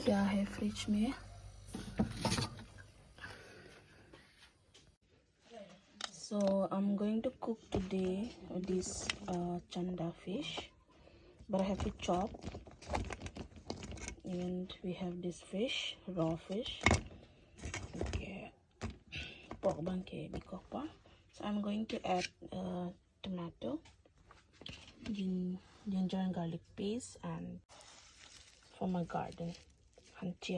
क्या है फ्रिज में. So I'm going to cook today this chanda fish, but I have to chop. And we have this fish, raw fish. Okay, pork bangke bikopa. So I'm going to add tomato, ginger and garlic paste, and from my garden, hanche.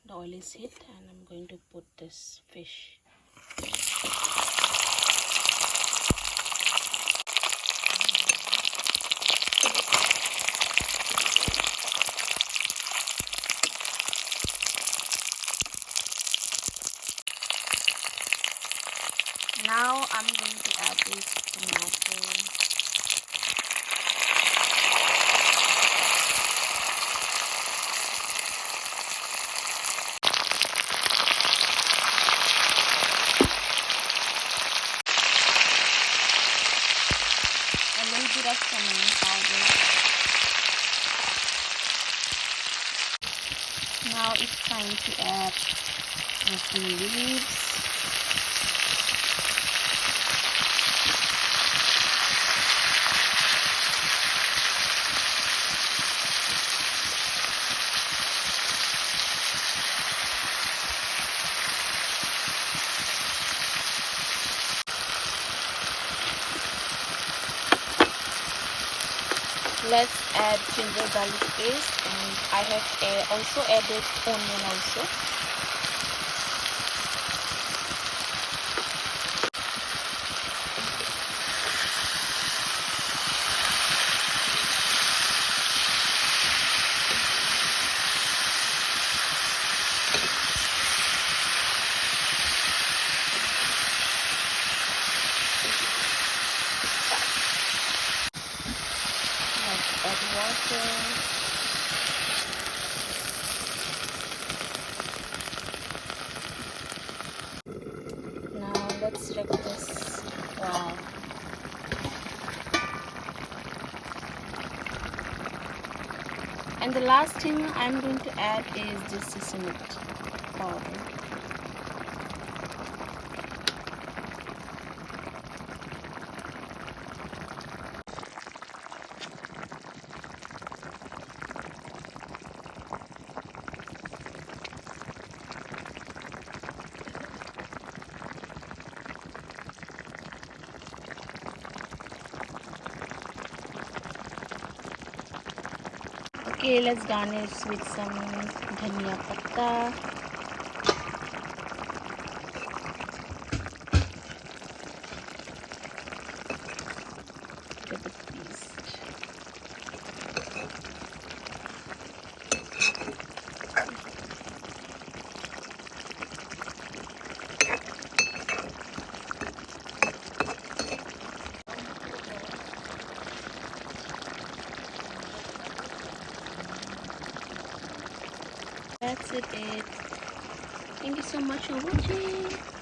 The oil is heat and I'm going to put this fish. Now I'm going to add this tomato. A little bit of cinnamon powder. Now it's time to add rosemary leaves. Let's add ginger garlic paste, and I have also added onion also. Let's add water. Now let's check this. Wow. And the last thing I'm going to add is this sesame powder. Okay, let's garnish with some dhania patta. With the paste. That's it. Thank you so much for watching.